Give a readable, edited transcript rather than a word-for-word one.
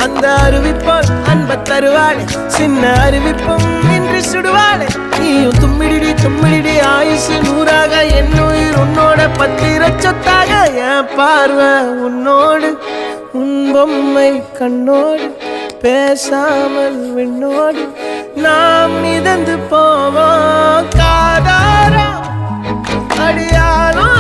அந்த அருவிப்போல் அன்ப தருவாளே சின்ன அருவிப்பும் இன்று சுடுவாளே நீயும் தும்மிடிடி தும்மிடிடி ஆயுசு நூறாக என் உயிர் உன்னோட பத்திர சொத்தாக என் பார்வை உன்னோடு உன் பொம்மை கண்ணோடு பேசாமல் விண்ணோடு நாம் மிதந்து போவோம் காதாரா அடியாலும்